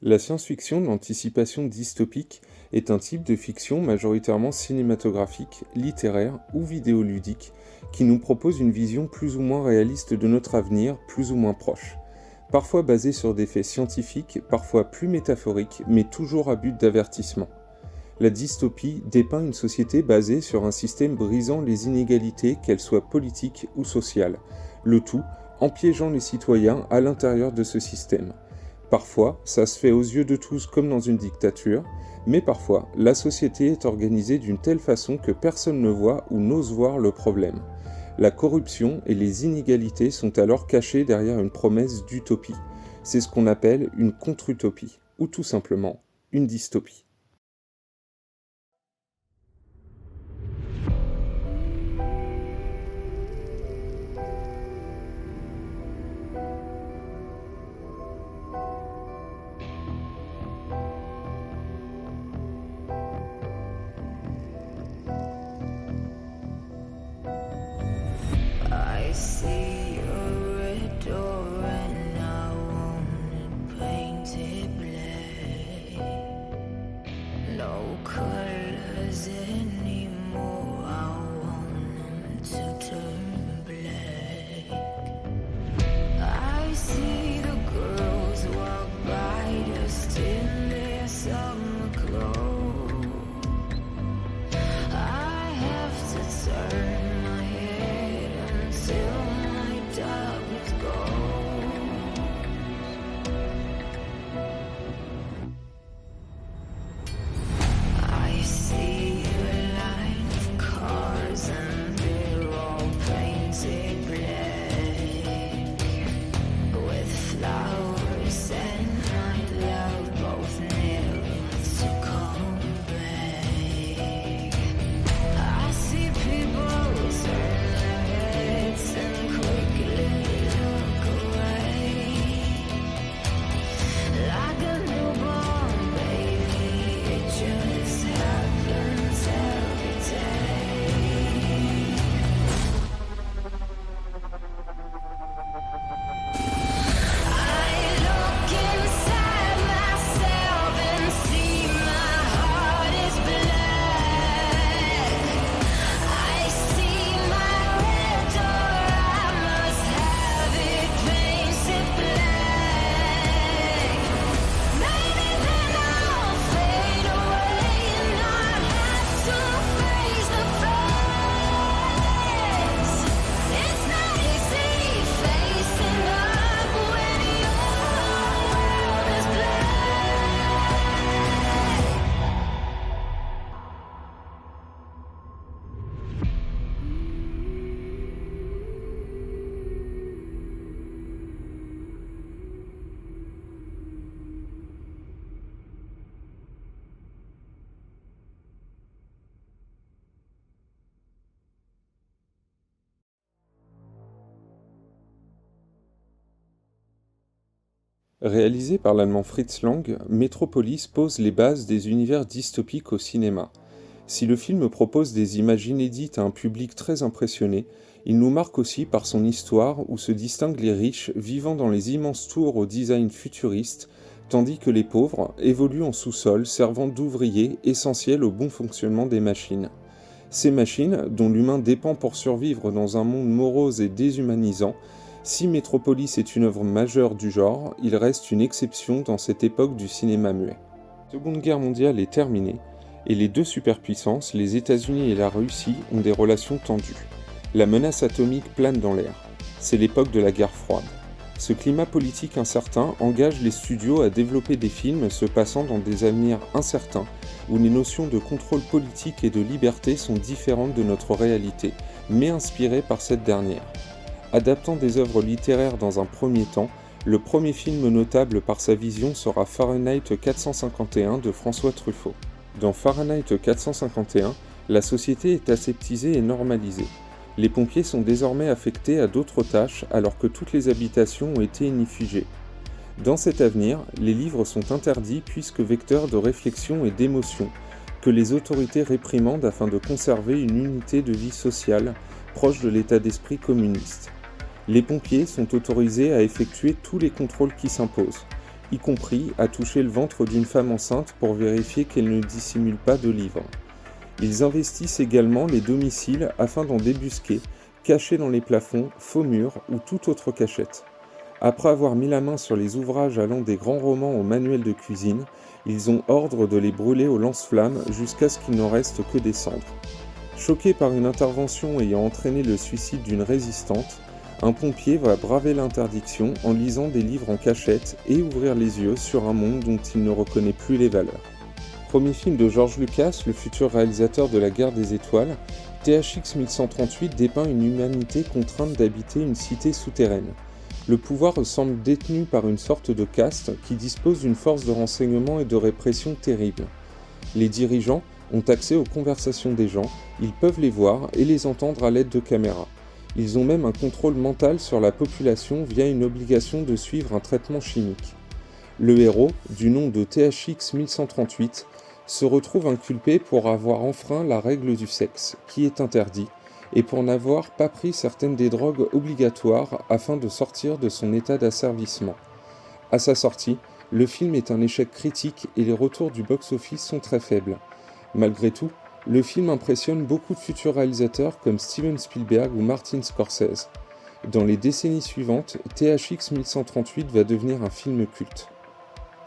La science-fiction d'anticipation dystopique est un type de fiction majoritairement cinématographique, littéraire ou vidéoludique qui nous propose une vision plus ou moins réaliste de notre avenir, plus ou moins proche. Parfois basée sur des faits scientifiques, parfois plus métaphoriques, mais toujours à but d'avertissement. La dystopie dépeint une société basée sur un système brisant les inégalités, qu'elles soient politiques ou sociales, le tout en piégeant les citoyens à l'intérieur de ce système. Parfois, ça se fait aux yeux de tous comme dans une dictature, mais parfois, la société est organisée d'une telle façon que personne ne voit ou n'ose voir le problème. La corruption et les inégalités sont alors cachées derrière une promesse d'utopie. C'est ce qu'on appelle une contre-utopie, ou tout simplement une dystopie. I see a red door and I want it painted black. No colors anymore, I want them to turn black. I see the girls walk by just in their summer clothes. I have to turn my head until my darkness goes. I see a line of cars and they're all painted black with flowers and my love both never to come back. I see people turn their heads and quickly look away. Like a newborn baby, it just happens every day. I look inside myself and see my heart is black. I see my red door, I must have it painted black. Maybe then I'll fade away and not have to face the facts. It's not easy facing up when your world is black. Réalisé par l'allemand Fritz Lang, Metropolis pose les bases des univers dystopiques au cinéma. Si le film propose des images inédites à un public très impressionné, il nous marque aussi par son histoire où se distinguent les riches vivant dans les immenses tours au design futuriste, tandis que les pauvres évoluent en sous-sol servant d'ouvriers essentiels au bon fonctionnement des machines. Ces machines, dont l'humain dépend pour survivre dans un monde morose et déshumanisant, si Metropolis est une œuvre majeure du genre, il reste une exception dans cette époque du cinéma muet. La Seconde Guerre mondiale est terminée, et les deux superpuissances, les États-Unis et la Russie, ont des relations tendues. La menace atomique plane dans l'air. C'est l'époque de la guerre froide. Ce climat politique incertain engage les studios à développer des films se passant dans des avenirs incertains, où les notions de contrôle politique et de liberté sont différentes de notre réalité, mais inspirées par cette dernière. Adaptant des œuvres littéraires dans un premier temps, le premier film notable par sa vision sera Fahrenheit 451 de François Truffaut. Dans Fahrenheit 451, la société est aseptisée et normalisée. Les pompiers sont désormais affectés à d'autres tâches alors que toutes les habitations ont été inifugées. Dans cet avenir, les livres sont interdits puisque vecteurs de réflexion et d'émotion, que les autorités réprimandent afin de conserver une unité de vie sociale proche de l'état d'esprit communiste. Les pompiers sont autorisés à effectuer tous les contrôles qui s'imposent. y compris à toucher le ventre d'une femme enceinte pour vérifier qu'elle ne dissimule pas de livres. Ils investissent également les domiciles afin d'en débusquer, cachés dans les plafonds, faux murs ou toute autre cachette. Après avoir mis la main sur les ouvrages allant des grands romans aux manuels de cuisine, ils ont ordre de les brûler au lance-flammes jusqu'à ce qu'il n'en reste que des cendres. Choqué par une intervention ayant entraîné le suicide d'une résistante, un pompier va braver l'interdiction en lisant des livres en cachette et ouvrir les yeux sur un monde dont il ne reconnaît plus les valeurs. Premier film de George Lucas, le futur réalisateur de la Guerre des Étoiles, THX 1138 dépeint une humanité contrainte d'habiter une cité souterraine. Le pouvoir semble détenu par une sorte de caste qui dispose d'une force de renseignement et de répression terrible. Les dirigeants ont accès aux conversations des gens, ils peuvent les voir et les entendre à l'aide de caméras. Ils ont même un contrôle mental sur la population via une obligation de suivre un traitement chimique. Le héros, du nom de THX 1138, se retrouve inculpé pour avoir enfreint la règle du sexe, qui est interdit, et pour n'avoir pas pris certaines des drogues obligatoires afin de sortir de son état d'asservissement. À sa sortie, le film est un échec critique et les retours du box-office sont très faibles. Malgré tout, le film impressionne beaucoup de futurs réalisateurs comme Steven Spielberg ou Martin Scorsese. Dans les décennies suivantes, THX 1138 va devenir un film culte.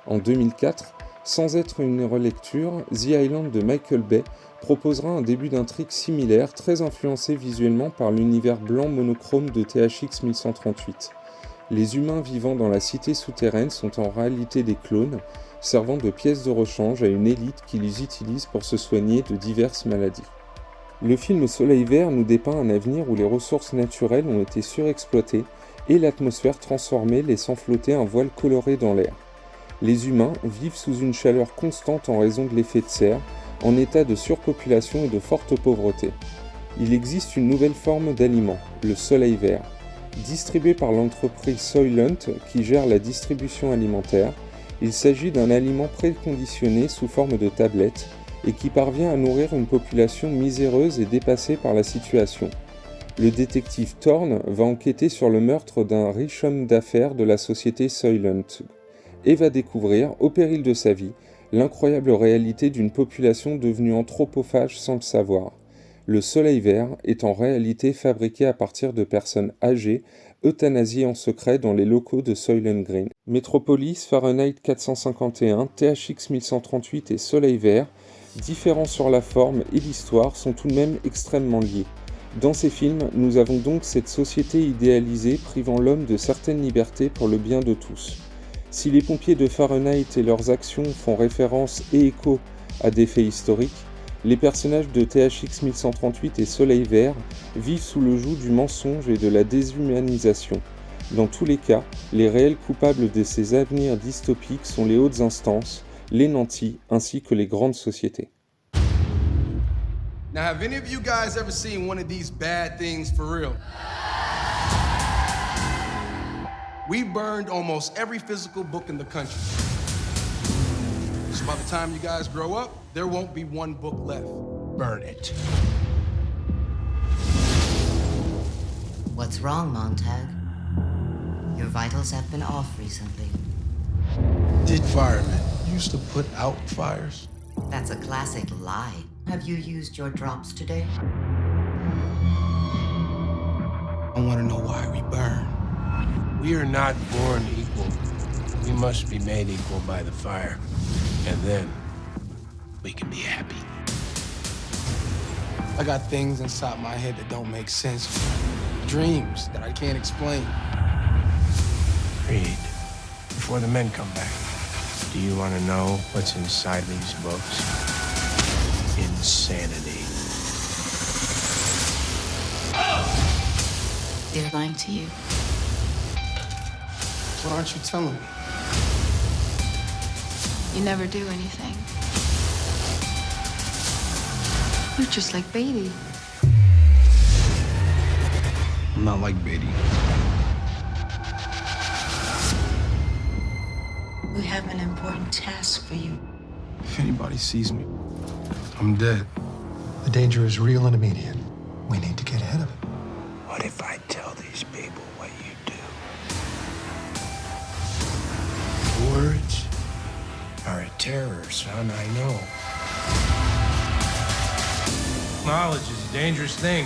En 2004, sans être une relecture, The Island de Michael Bay proposera un début d'intrigue similaire, très influencé visuellement par l'univers blanc monochrome de THX 1138. Les humains vivant dans la cité souterraine sont en réalité des clones, servant de pièces de rechange à une élite qui les utilise pour se soigner de diverses maladies. Le film Soleil Vert nous dépeint un avenir où les ressources naturelles ont été surexploitées et l'atmosphère transformée, laissant flotter un voile coloré dans l'air. Les humains vivent sous une chaleur constante en raison de l'effet de serre, en état de surpopulation et de forte pauvreté. Il existe une nouvelle forme d'aliment, le Soleil Vert. Distribué par l'entreprise Soylent qui gère la distribution alimentaire, il s'agit d'un aliment préconditionné sous forme de tablette et qui parvient à nourrir une population miséreuse et dépassée par la situation. Le détective Thorne va enquêter sur le meurtre d'un riche homme d'affaires de la société Soylent et va découvrir, au péril de sa vie, l'incroyable réalité d'une population devenue anthropophage sans le savoir. Le Soleil Vert est en réalité fabriqué à partir de personnes âgées, euthanasiées en secret dans les locaux de Soylent Green. Metropolis, Fahrenheit 451, THX 1138 et Soleil Vert, différents sur la forme et l'histoire, sont tout de même extrêmement liés. Dans ces films, nous avons donc cette société idéalisée privant l'homme de certaines libertés pour le bien de tous. Si les pompiers de Fahrenheit et leurs actions font référence et écho à des faits historiques, les personnages de THX 1138 et Soleil Vert vivent sous le joug du mensonge et de la déshumanisation. Dans tous les cas, les réels coupables de ces avenirs dystopiques sont les hautes instances, les nantis ainsi que les grandes sociétés. Now, have any of you guys ever seen one of these bad things for real? We burned almost every physical book in the country. So by the time you guys grow up, there won't be one book left. Burn it. What's wrong, Montag? Your vitals have been off recently. Did firemen used to put out fires? That's a classic lie. Have you used your drops today? I want to know why we burn. We are not born equal. We must be made equal by the fire. And then we can be happy. I got things inside my head that don't make sense. Dreams that I can't explain. Reed, before the men come back, do you want to know what's inside these books? Insanity. They're lying to you. What aren't you telling me? You never do anything. You're just like Beatty. I'm not like Beatty. We have an important task for you. If anybody sees me, I'm dead. The danger is real and immediate. We need to get ahead of it. What if I tell these people what you do? Words are a terror, son, I know. Knowledge is a dangerous thing.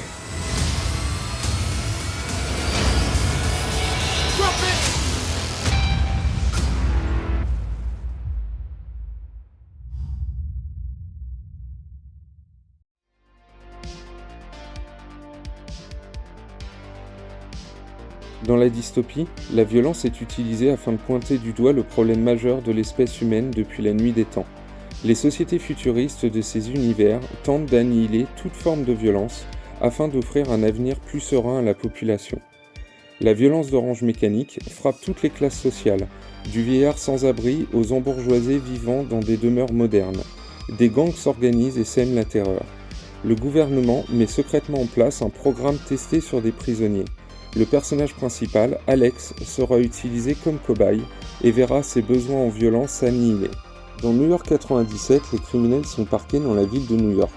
Dans la dystopie, la violence est utilisée afin de pointer du doigt le problème majeur de l'espèce humaine depuis la nuit des temps. Les sociétés futuristes de ces univers tentent d'annihiler toute forme de violence afin d'offrir un avenir plus serein à la population. La violence d'Orange Mécanique frappe toutes les classes sociales, du vieillard sans abri aux embourgeoisés vivant dans des demeures modernes. Des gangs s'organisent et sèment la terreur. Le gouvernement met secrètement en place un programme testé sur des prisonniers. Le personnage principal, Alex, sera utilisé comme cobaye et verra ses besoins en violence s'annihiler. Dans New York 97, les criminels sont parqués dans la ville de New York.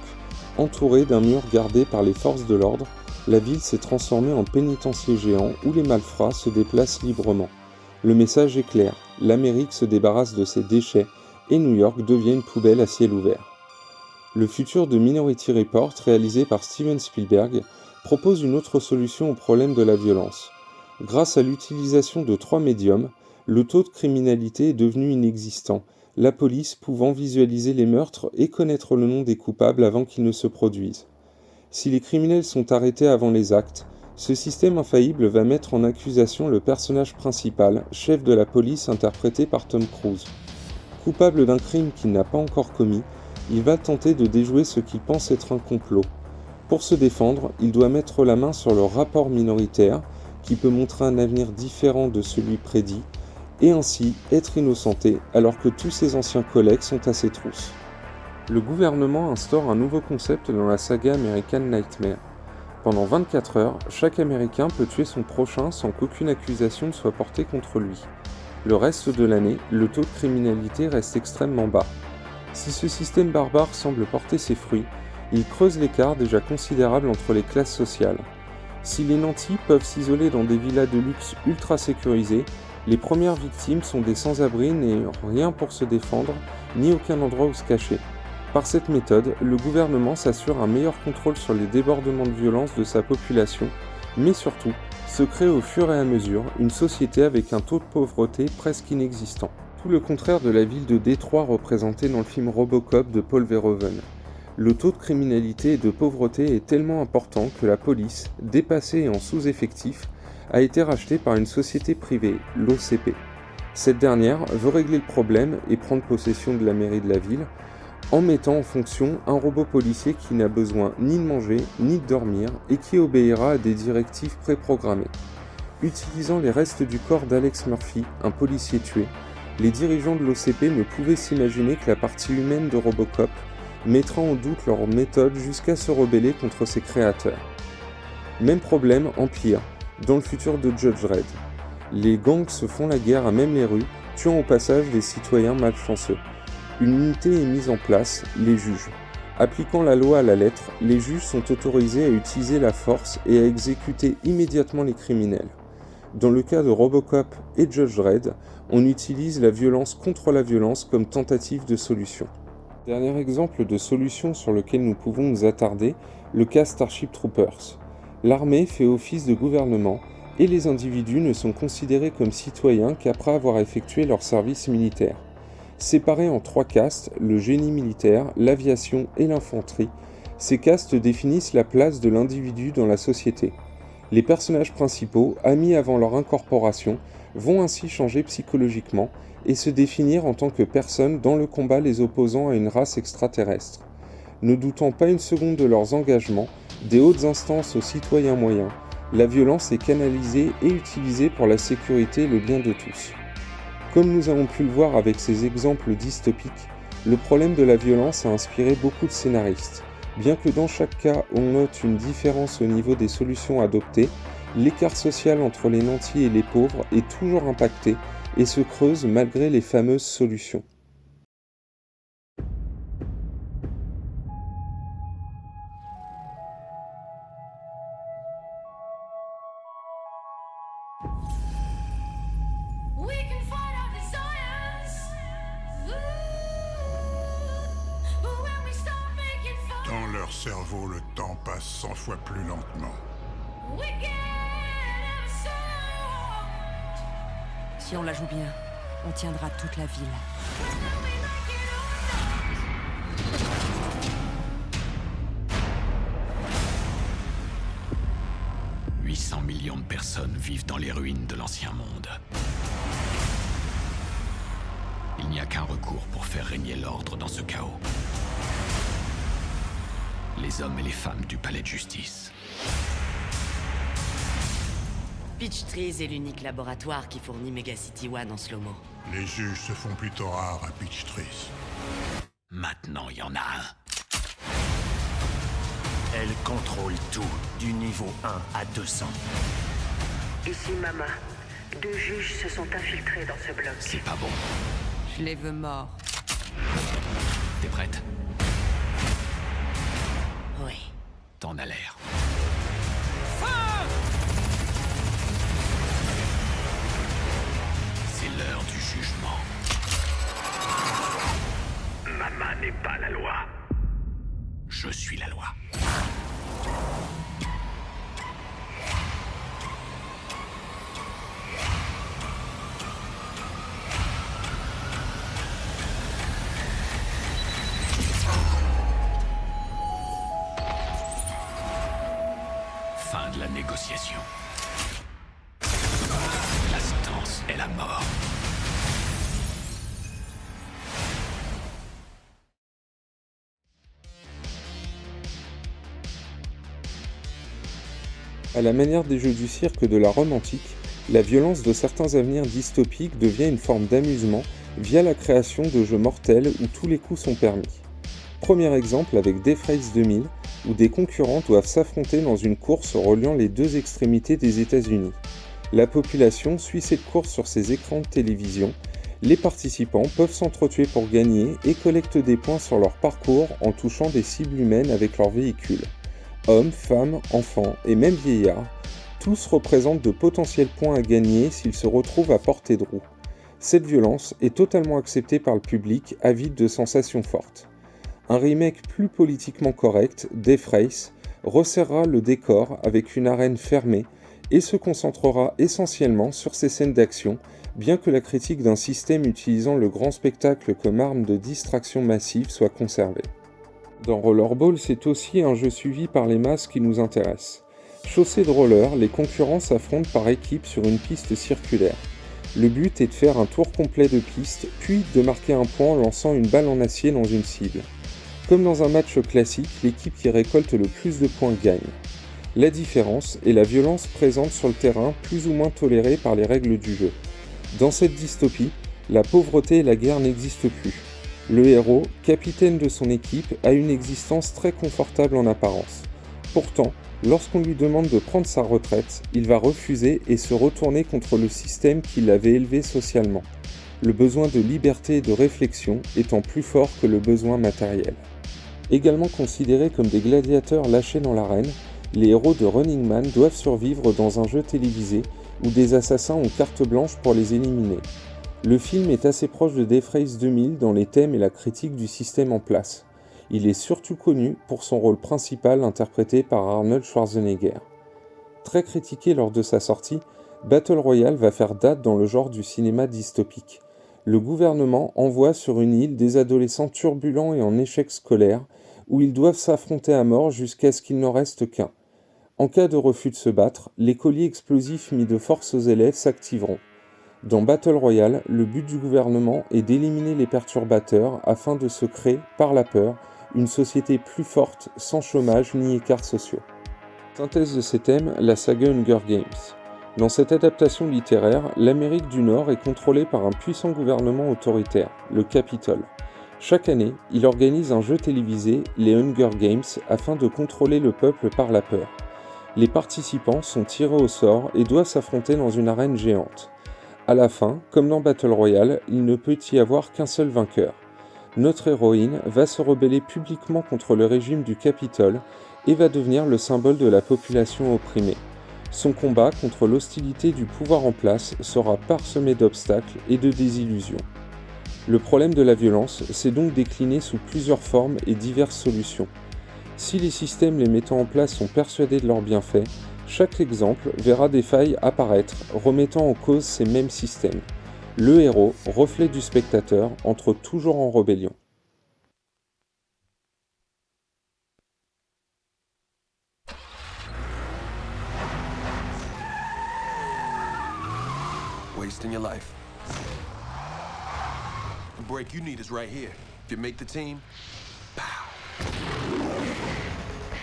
Entourés d'un mur gardé par les forces de l'ordre, la ville s'est transformée en pénitencier géant où les malfrats se déplacent librement. Le message est clair, l'Amérique se débarrasse de ses déchets et New York devient une poubelle à ciel ouvert. Le futur de Minority Report, réalisé par Steven Spielberg, propose une autre solution au problème de la violence. Grâce à l'utilisation de 3 médiums, le taux de criminalité est devenu inexistant, la police pouvant visualiser les meurtres et connaître le nom des coupables avant qu'ils ne se produisent. Si les criminels sont arrêtés avant les actes, ce système infaillible va mettre en accusation le personnage principal, chef de la police interprété par Tom Cruise. Coupable d'un crime qu'il n'a pas encore commis, il va tenter de déjouer ce qu'il pense être un complot. Pour se défendre, il doit mettre la main sur le rapport minoritaire, qui peut montrer un avenir différent de celui prédit, et ainsi être innocenté alors que tous ses anciens collègues sont à ses trousses. Le gouvernement instaure un nouveau concept dans la saga American Nightmare. Pendant 24 heures, chaque Américain peut tuer son prochain sans qu'aucune accusation ne soit portée contre lui. Le reste de l'année, le taux de criminalité reste extrêmement bas. Si ce système barbare semble porter ses fruits, il creuse l'écart déjà considérable entre les classes sociales. Si les nantis peuvent s'isoler dans des villas de luxe ultra sécurisées, les premières victimes sont des sans-abri n'ayant rien pour se défendre, ni aucun endroit où se cacher. Par cette méthode, le gouvernement s'assure un meilleur contrôle sur les débordements de violence de sa population, mais surtout, se crée au fur et à mesure une société avec un taux de pauvreté presque inexistant. Tout le contraire de la ville de Détroit représentée dans le film Robocop de Paul Verhoeven. Le taux de criminalité et de pauvreté est tellement important que la police, dépassée et en sous-effectif, a été rachetée par une société privée, l'OCP. Cette dernière veut régler le problème et prendre possession de la mairie de la ville, en mettant en fonction un robot policier qui n'a besoin ni de manger ni de dormir et qui obéira à des directives préprogrammées. Utilisant les restes du corps d'Alex Murphy, un policier tué, les dirigeants de l'OCP ne pouvaient s'imaginer que la partie humaine de Robocop mettra en doute leur méthode jusqu'à se rebeller contre ses créateurs. Même problème en pire, dans le futur de Judge Dredd. Les gangs se font la guerre à même les rues, tuant au passage des citoyens malchanceux. Une unité est mise en place, les juges. Appliquant la loi à la lettre, les juges sont autorisés à utiliser la force et à exécuter immédiatement les criminels. Dans le cas de Robocop et Judge Dredd, on utilise la violence contre la violence comme tentative de solution. Dernier exemple de solution sur lequel nous pouvons nous attarder, le cas Starship Troopers. L'armée fait office de gouvernement et les individus ne sont considérés comme citoyens qu'après avoir effectué leur service militaire. Séparés en 3 castes, le génie militaire, l'aviation et l'infanterie, ces castes définissent la place de l'individu dans la société. Les personnages principaux, amis avant leur incorporation, vont ainsi changer psychologiquement et se définir en tant que personnes dans le combat les opposant à une race extraterrestre. Ne doutant pas une seconde de leurs engagements, des hautes instances aux citoyens moyens, la violence est canalisée et utilisée pour la sécurité et le bien de tous. Comme nous avons pu le voir avec ces exemples dystopiques, le problème de la violence a inspiré beaucoup de scénaristes. Bien que dans chaque cas on note une différence au niveau des solutions adoptées, l'écart social entre les nantis et les pauvres est toujours impacté et se creuse malgré les fameuses solutions. We can fight our desire. leur cerveau, le temps passe 100 fois plus lentement. Si on la joue bien, on tiendra toute la ville. 800 millions de personnes vivent dans les ruines de l'ancien monde. Il n'y a qu'un recours pour faire régner l'ordre dans ce chaos. Les hommes et les femmes du palais de justice. Peachtrees est l'unique laboratoire qui fournit Megacity One en slow-mo. Les juges se font plutôt rares à Peachtrees. Maintenant, il y en a un. Elle contrôle tout, du niveau 1 à 200. Ici Mama. 2 juges se sont infiltrés dans ce bloc. C'est pas bon. Je les veux morts. T'es prête? Oui. T'en as l'air. C'est l'heure du jugement. Mama n'est pas la loi. Je suis la loi. Fin de la négociation. La sentence est la mort. À la manière des jeux du cirque de la Rome antique, la violence de certains avenirs dystopiques devient une forme d'amusement via la création de jeux mortels où tous les coups sont permis. Premier exemple avec Death Race 2000, où des concurrents doivent s'affronter dans une course reliant les deux extrémités des États-Unis. La population suit cette course sur ses écrans de télévision, les participants peuvent s'entretuer pour gagner et collectent des points sur leur parcours en touchant des cibles humaines avec leur véhicule. Hommes, femmes, enfants et même vieillards, tous représentent de potentiels points à gagner s'ils se retrouvent à portée de roue. Cette violence est totalement acceptée par le public avide de sensations fortes. Un remake plus politiquement correct, Death Race, resserrera le décor avec une arène fermée et se concentrera essentiellement sur ces scènes d'action, bien que la critique d'un système utilisant le grand spectacle comme arme de distraction massive soit conservée. Dans Rollerball, c'est aussi un jeu suivi par les masses qui nous intéresse. Chaussés de rollers, les concurrents s'affrontent par équipe sur une piste circulaire. Le but est de faire un tour complet de piste, puis de marquer un point en lançant une balle en acier dans une cible. Comme dans un match classique, l'équipe qui récolte le plus de points gagne. La différence est la violence présente sur le terrain, plus ou moins tolérée par les règles du jeu. Dans cette dystopie, la pauvreté et la guerre n'existent plus. Le héros, capitaine de son équipe, a une existence très confortable en apparence. Pourtant, lorsqu'on lui demande de prendre sa retraite, il va refuser et se retourner contre le système qui l'avait élevé socialement. Le besoin de liberté et de réflexion étant plus fort que le besoin matériel. Également considérés comme des gladiateurs lâchés dans l'arène, les héros de Running Man doivent survivre dans un jeu télévisé où des assassins ont carte blanche pour les éliminer. Le film est assez proche de Death Race 2000 dans les thèmes et la critique du système en place. Il est surtout connu pour son rôle principal interprété par Arnold Schwarzenegger. Très critiqué lors de sa sortie, Battle Royale va faire date dans le genre du cinéma dystopique. Le gouvernement envoie sur une île des adolescents turbulents et en échec scolaire, où ils doivent s'affronter à mort jusqu'à ce qu'il n'en reste qu'un. En cas de refus de se battre, les colis explosifs mis de force aux élèves s'activeront. Dans Battle Royale, le but du gouvernement est d'éliminer les perturbateurs afin de se créer, par la peur, une société plus forte, sans chômage ni écarts sociaux. Synthèse de ces thèmes, la saga Hunger Games. Dans cette adaptation littéraire, l'Amérique du Nord est contrôlée par un puissant gouvernement autoritaire, le Capitole. Chaque année, il organise un jeu télévisé, les Hunger Games, afin de contrôler le peuple par la peur. Les participants sont tirés au sort et doivent s'affronter dans une arène géante. À la fin, comme dans Battle Royale, il ne peut y avoir qu'un seul vainqueur. Notre héroïne va se rebeller publiquement contre le régime du Capitole et va devenir le symbole de la population opprimée. Son combat contre l'hostilité du pouvoir en place sera parsemé d'obstacles et de désillusions. Le problème de la violence s'est donc décliné sous plusieurs formes et diverses solutions. Si les systèmes les mettant en place sont persuadés de leurs bienfaits, chaque exemple verra des failles apparaître, remettant en cause ces mêmes systèmes. Le héros, reflet du spectateur, entre toujours en rébellion. Wasting your life. The break you need is right here. If you make the team, pow.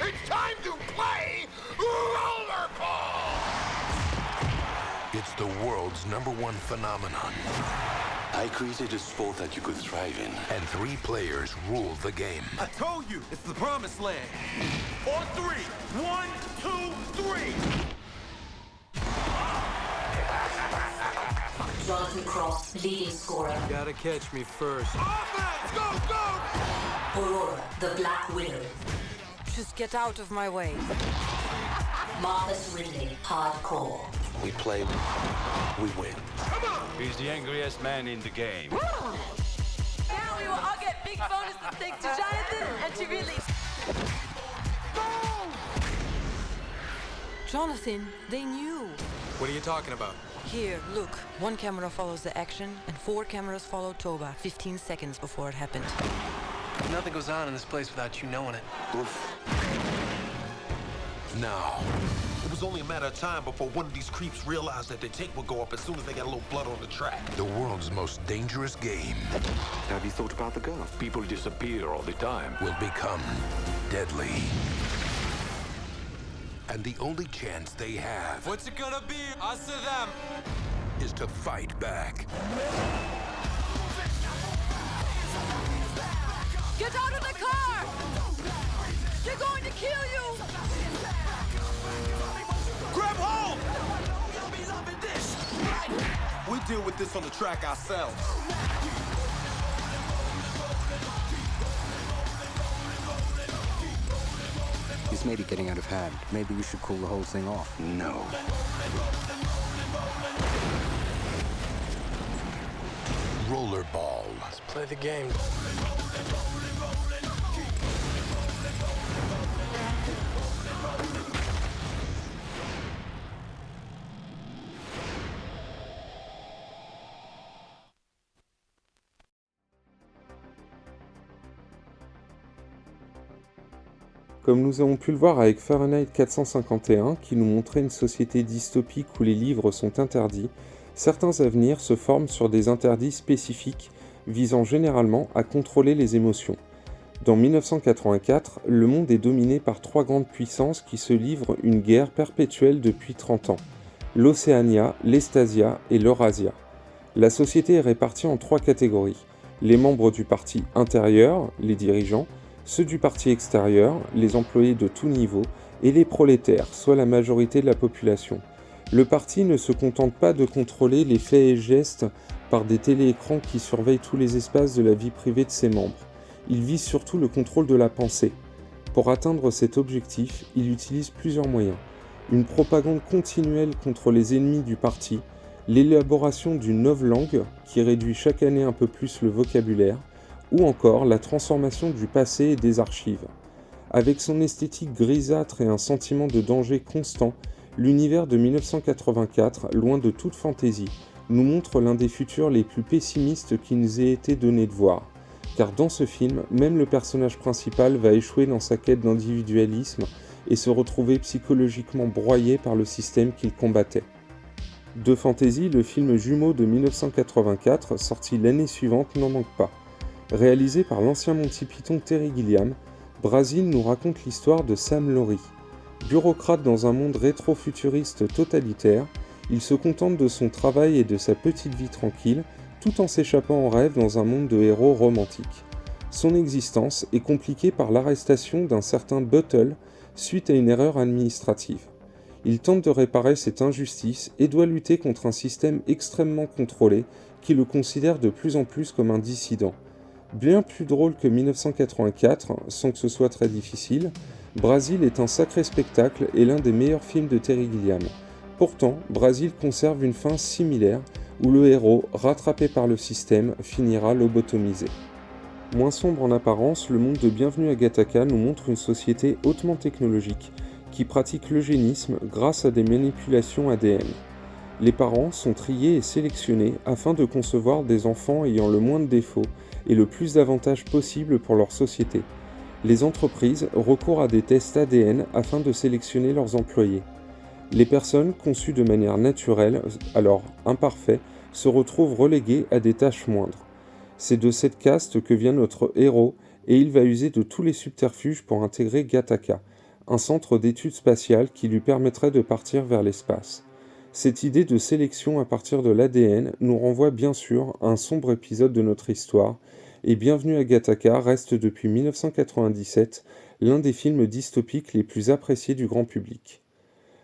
It's time to play rollerball! It's the world's #1 phenomenon. I created a sport that you could thrive in. And 3 players rule the game. I told you, it's the promised land. On 3. 1, 2, 3. Jonathan Cross, leading scorer. Gotta catch me first. Offense! Go, go! Aurora, the Black Widow. Just get out of my way. Marcus Ridley, hardcore. We play, we win. He's the angriest man in the game. Now we will all get big bonuses thanks to Jonathan and to Ridley. Jonathan, they knew. What are you talking about? Here, look. 1 camera follows the action, and 4 cameras follow Toba 15 seconds before it happened. Nothing goes on in this place without you knowing it. Now. It was only a matter of time before one of these creeps realized that their tank would go up as soon as they got a little blood on the track. The world's most dangerous game. Have you thought about the gun? People disappear all the time. Will become deadly. And the only chance they have What's it gonna be? Us or them? is to fight back. Get out of the car! They're going to kill you! Grab hold! We deal with this on the track ourselves. This may be getting out of hand. Maybe we should cool the whole thing off. No. Rollerball. Let's play the game. Comme nous avons pu le voir avec Fahrenheit 451, qui nous montrait une société dystopique où les livres sont interdits, certains avenirs se forment sur des interdits spécifiques, visant généralement à contrôler les émotions. Dans 1984, le monde est dominé par 3 grandes puissances qui se livrent une guerre perpétuelle depuis 30 ans, l'Océania, l'Estasia et l'Eurasia. La société est répartie en 3 catégories, les membres du parti intérieur, les dirigeants, ceux du parti extérieur, les employés de tout niveau, et les prolétaires, soit la majorité de la population. Le parti ne se contente pas de contrôler les faits et gestes par des téléécrans qui surveillent tous les espaces de la vie privée de ses membres. Il vise surtout le contrôle de la pensée. Pour atteindre cet objectif, il utilise plusieurs moyens. Une propagande continuelle contre les ennemis du parti, l'élaboration d'une novlangue qui réduit chaque année un peu plus le vocabulaire, ou encore la transformation du passé et des archives. Avec son esthétique grisâtre et un sentiment de danger constant, l'univers de 1984, loin de toute fantaisie, nous montre l'un des futurs les plus pessimistes qui nous ait été donné de voir. Car dans ce film, même le personnage principal va échouer dans sa quête d'individualisme et se retrouver psychologiquement broyé par le système qu'il combattait. De fantaisie, le film jumeau de 1984, sorti l'année suivante, n'en manque pas. Réalisé par l'ancien Monty Python Terry Gilliam, Brazil nous raconte l'histoire de Sam Laurie. Bureaucrate dans un monde rétro-futuriste totalitaire, il se contente de son travail et de sa petite vie tranquille, tout en s'échappant en rêve dans un monde de héros romantiques. Son existence est compliquée par l'arrestation d'un certain Buttle suite à une erreur administrative. Il tente de réparer cette injustice et doit lutter contre un système extrêmement contrôlé qui le considère de plus en plus comme un dissident. Bien plus drôle que 1984, sans que ce soit très difficile, Brazil est un sacré spectacle et l'un des meilleurs films de Terry Gilliam. Pourtant, Brazil conserve une fin similaire où le héros, rattrapé par le système, finira lobotomisé. Moins sombre en apparence, le monde de Bienvenue à Gattaca nous montre une société hautement technologique qui pratique l'eugénisme grâce à des manipulations ADN. Les parents sont triés et sélectionnés afin de concevoir des enfants ayant le moins de défauts et le plus d'avantages possible pour leur société. Les entreprises recourent à des tests ADN afin de sélectionner leurs employés. Les personnes conçues de manière naturelle, alors imparfaites, se retrouvent reléguées à des tâches moindres. C'est de cette caste que vient notre héros et il va user de tous les subterfuges pour intégrer Gattaca, un centre d'études spatiales qui lui permettrait de partir vers l'espace. Cette idée de sélection à partir de l'ADN nous renvoie bien sûr à un sombre épisode de notre histoire, et Bienvenue à Gattaca reste depuis 1997 l'un des films dystopiques les plus appréciés du grand public.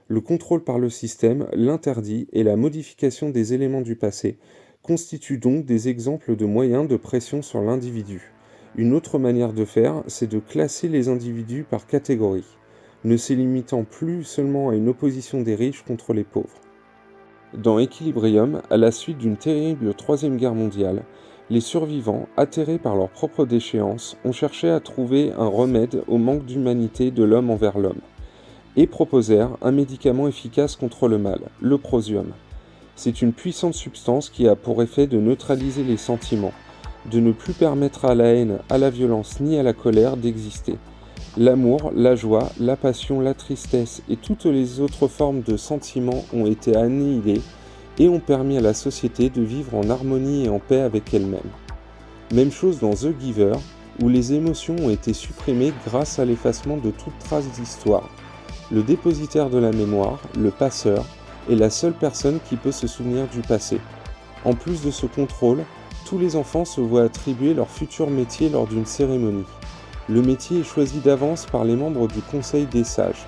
Le contrôle par le système, l'interdit et la modification des éléments du passé constituent donc des exemples de moyens de pression sur l'individu. Une autre manière de faire, c'est de classer les individus par catégorie, ne se limitant plus seulement à une opposition des riches contre les pauvres. Dans Equilibrium, à la suite d'une terrible Troisième Guerre mondiale, les survivants, atterrés par leur propre déchéance, ont cherché à trouver un remède au manque d'humanité de l'homme envers l'homme, et proposèrent un médicament efficace contre le mal, le prosium. C'est une puissante substance qui a pour effet de neutraliser les sentiments, de ne plus permettre à la haine, à la violence ni à la colère d'exister. L'amour, la joie, la passion, la tristesse et toutes les autres formes de sentiments ont été annihilées et ont permis à la société de vivre en harmonie et en paix avec elle-même. Même chose dans The Giver, où les émotions ont été supprimées grâce à l'effacement de toute trace d'histoire. Le dépositaire de la mémoire, le passeur, est la seule personne qui peut se souvenir du passé. En plus de ce contrôle, tous les enfants se voient attribuer leur futur métier lors d'une cérémonie. Le métier est choisi d'avance par les membres du Conseil des Sages.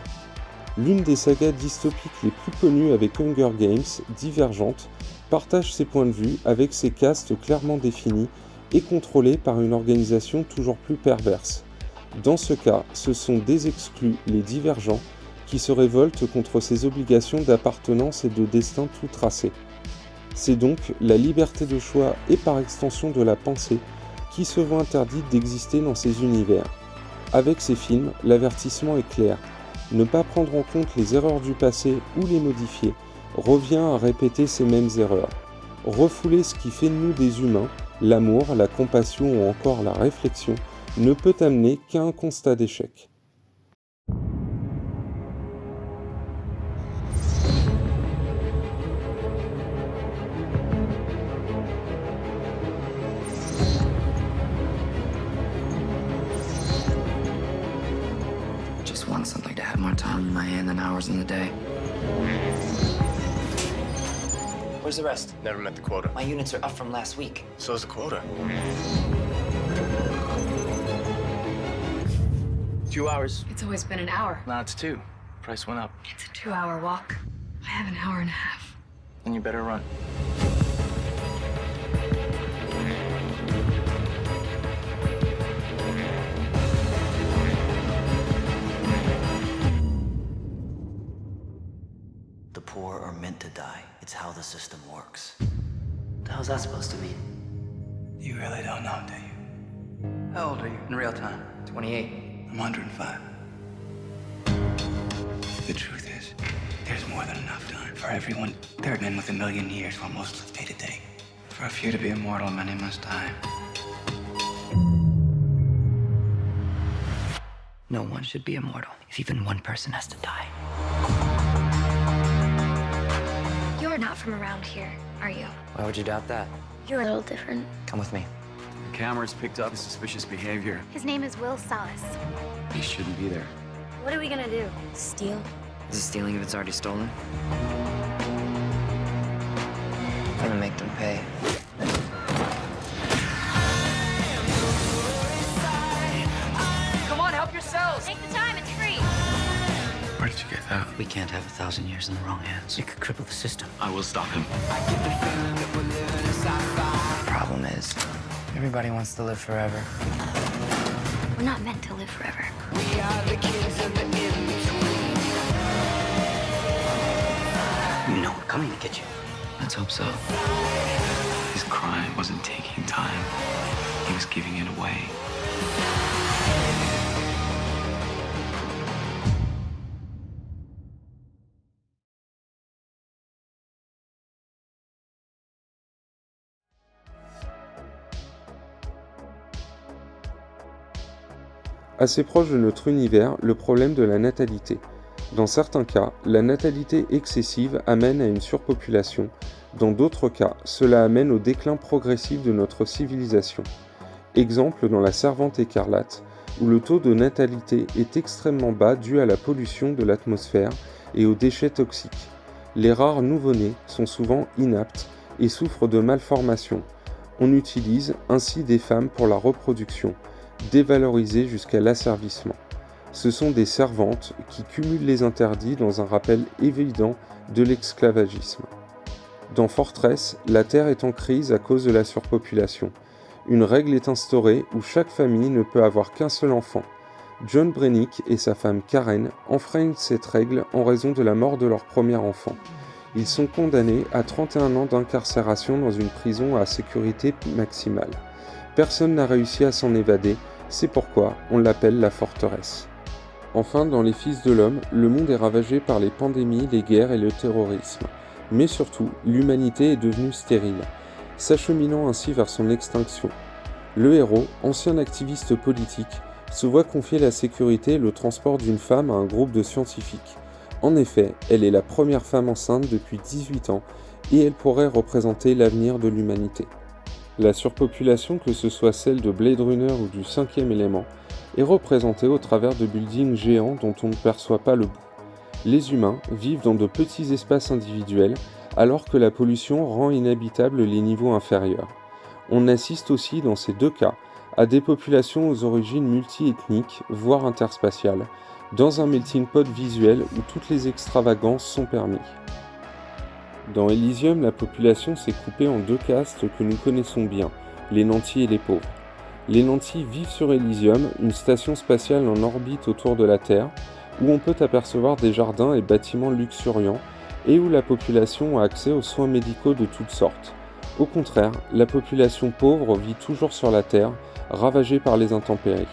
L'une des sagas dystopiques les plus connues avec Hunger Games, Divergente, partage ses points de vue avec ses castes clairement définis et contrôlés par une organisation toujours plus perverse. Dans ce cas, ce sont des exclus, les divergents, qui se révoltent contre ces obligations d'appartenance et de destin tout tracé. C'est donc la liberté de choix et par extension de la pensée qui se voit interdite d'exister dans ces univers. Avec ces films, l'avertissement est clair. Ne pas prendre en compte les erreurs du passé ou les modifier revient à répéter ces mêmes erreurs. Refouler ce qui fait de nous des humains, l'amour, la compassion ou encore la réflexion, ne peut amener qu'à un constat d'échec. Want something to have more time in my hand than hours in the day. Where's the rest? Never met the quota. My units are up from last week. So's the quota. 2 hours. It's always been an hour. Now it's 2. Price went up. It's a 2-hour walk. I have an hour and a half. Then you better run. The poor are meant to die. It's how the system works. What the hell's that supposed to mean? You really don't know, do you? How old are you in real time? 28. I'm 105. The truth is, there's more than enough time for everyone. There are men with 1 million years while most live day to day. For a few to be immortal, many must die. No one should be immortal if even one person has to die. You're not from around here, are you? Why would you doubt that? You're a little different. Come with me. The camera's picked up suspicious behavior. His name is Will Salas. He shouldn't be there. What are we gonna do? Steal? Is it stealing if it's already stolen? I'm gonna make them pay. Come on, help yourselves. Take the time, it's free. Where did you get that? We can't have 1,000 years in the wrong hands. It could cripple the system. I will stop him. The problem is, everybody wants to live forever. We're not meant to live forever. You know we're coming to get you. Let's hope so. His crime wasn't taking time. he was giving it away. Assez proche de notre univers, le problème de la natalité. Dans certains cas, la natalité excessive amène à une surpopulation. Dans d'autres cas, cela amène au déclin progressif de notre civilisation. Exemple dans La Servante écarlate, où le taux de natalité est extrêmement bas dû à la pollution de l'atmosphère et aux déchets toxiques. Les rares nouveau-nés sont souvent inaptes et souffrent de malformations. On utilise ainsi des femmes pour la reproduction, dévalorisées jusqu'à l'asservissement. Ce sont des servantes qui cumulent les interdits dans un rappel évident de l'esclavagisme. Dans Fortress, la Terre est en crise à cause de la surpopulation. Une règle est instaurée où chaque famille ne peut avoir qu'un seul enfant. John Brennick et sa femme Karen enfreignent cette règle en raison de la mort de leur premier enfant. Ils sont condamnés à 31 ans d'incarcération dans une prison à sécurité maximale. Personne n'a réussi à s'en évader, c'est pourquoi on l'appelle la forteresse. Enfin, dans Les Fils de l'Homme, le monde est ravagé par les pandémies, les guerres et le terrorisme. Mais surtout, l'humanité est devenue stérile, s'acheminant ainsi vers son extinction. Le héros, ancien activiste politique, se voit confier la sécurité et le transport d'une femme à un groupe de scientifiques. En effet, elle est la première femme enceinte depuis 18 ans et elle pourrait représenter l'avenir de l'humanité. La surpopulation, que ce soit celle de Blade Runner ou du 5e élément, est représentée au travers de buildings géants dont on ne perçoit pas le bout. Les humains vivent dans de petits espaces individuels, alors que la pollution rend inhabitables les niveaux inférieurs. On assiste aussi, dans ces deux cas, à des populations aux origines multi-ethniques, voire interspatiales, dans un melting pot visuel où toutes les extravagances sont permises. Dans Elysium, la population s'est coupée en deux castes que nous connaissons bien, les nantis et les pauvres. Les nantis vivent sur Elysium, une station spatiale en orbite autour de la Terre, où on peut apercevoir des jardins et bâtiments luxuriants, et où la population a accès aux soins médicaux de toutes sortes. Au contraire, la population pauvre vit toujours sur la Terre, ravagée par les intempéries.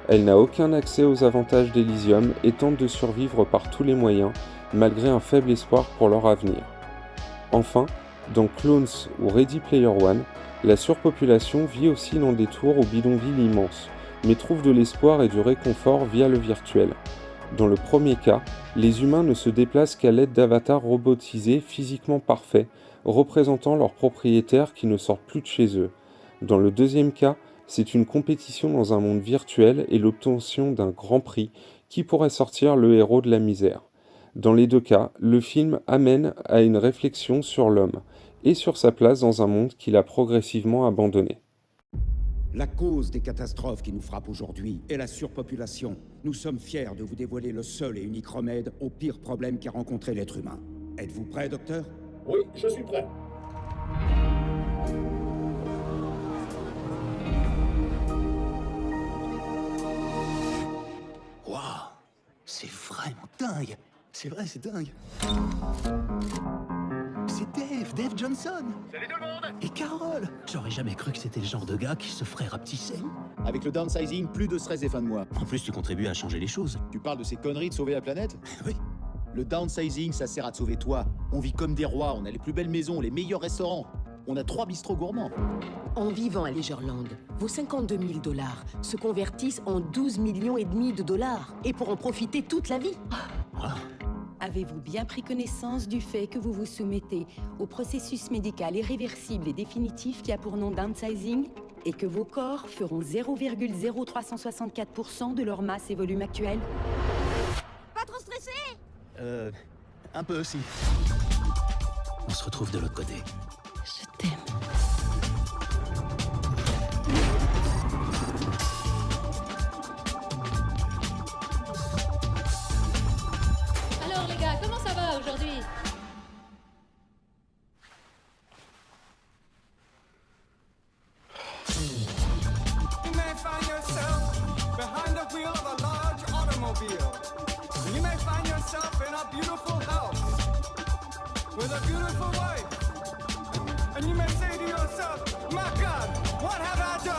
Elle n'a aucun accès aux avantages d'Elysium et tente de survivre par tous les moyens, malgré un faible espoir pour leur avenir. Enfin, dans Clones ou Ready Player One, la surpopulation vit aussi dans des tours aux bidonvilles immenses, mais trouve de l'espoir et du réconfort via le virtuel. Dans le premier cas, les humains ne se déplacent qu'à l'aide d'avatars robotisés physiquement parfaits, représentant leurs propriétaires qui ne sortent plus de chez eux. Dans le deuxième cas, c'est une compétition dans un monde virtuel et l'obtention d'un grand prix qui pourrait sortir le héros de la misère. Dans les deux cas, le film amène à une réflexion sur l'homme et sur sa place dans un monde qu'il a progressivement abandonné. La cause des catastrophes qui nous frappent aujourd'hui est la surpopulation. Nous sommes fiers de vous dévoiler le seul et unique remède au pire problème qu'a rencontré l'être humain. Êtes-vous prêt, docteur? Oui, je suis prêt. Waouh, c'est vraiment dingue. C'est vrai, c'est dingue. C'est Dave Johnson. Salut tout le monde. Et Carol. J'aurais jamais cru que c'était le genre de gars qui se ferait rapetisser. Avec le downsizing, plus de stress et fin de mois. En plus, tu contribues à changer les choses. Tu parles de ces conneries de sauver la planète? Oui. Le downsizing, ça sert à te sauver toi. On vit comme des rois, on a les plus belles maisons, les meilleurs restaurants. On a 3 bistrots gourmands. En vivant à Leisureland, vos 52 000 $ se convertissent en 12,5 millions de dollars. Et pour en profiter toute la vie. Avez-vous bien pris connaissance du fait que vous vous soumettez au processus médical irréversible et définitif qui a pour nom downsizing et que vos corps feront 0,0364% de leur masse et volume actuel? Pas trop stressé? Un peu aussi. On se retrouve de l'autre côté. Je t'aime. Alors les gars, comment ça va aujourd'hui? You may find yourself behind the wheel of a large automobile. You may find yourself in a beautiful house with a beautiful wife. And you may say to yourself, my God, What have I done?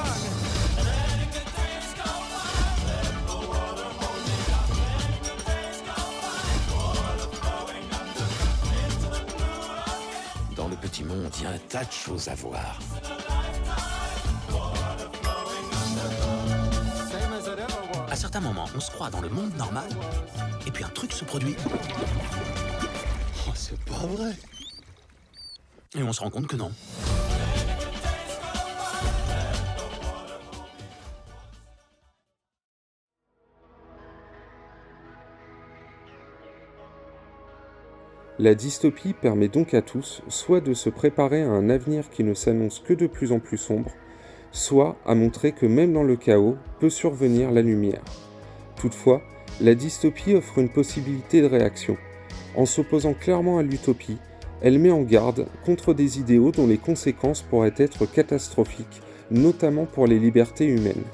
Dans le petit monde, il y a un tas de choses à voir. À certains moments, on se croit dans le monde normal, et puis un truc se produit. Oh, c'est pas vrai. Et on se rend compte que non. La dystopie permet donc à tous soit de se préparer à un avenir qui ne s'annonce que de plus en plus sombre, soit à montrer que même dans le chaos peut survenir la lumière. Toutefois, la dystopie offre une possibilité de réaction. En s'opposant clairement à l'utopie, elle met en garde contre des idéaux dont les conséquences pourraient être catastrophiques, notamment pour les libertés humaines.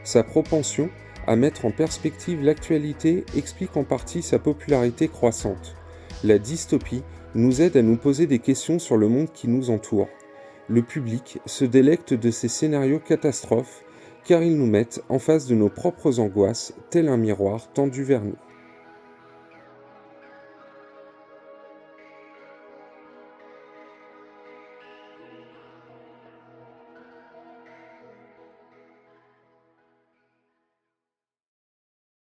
Sa propension à mettre en perspective l'actualité explique en partie sa popularité croissante. La dystopie nous aide à nous poser des questions sur le monde qui nous entoure. Le public se délecte de ces scénarios catastrophes car ils nous mettent en face de nos propres angoisses, tel un miroir tendu vers nous.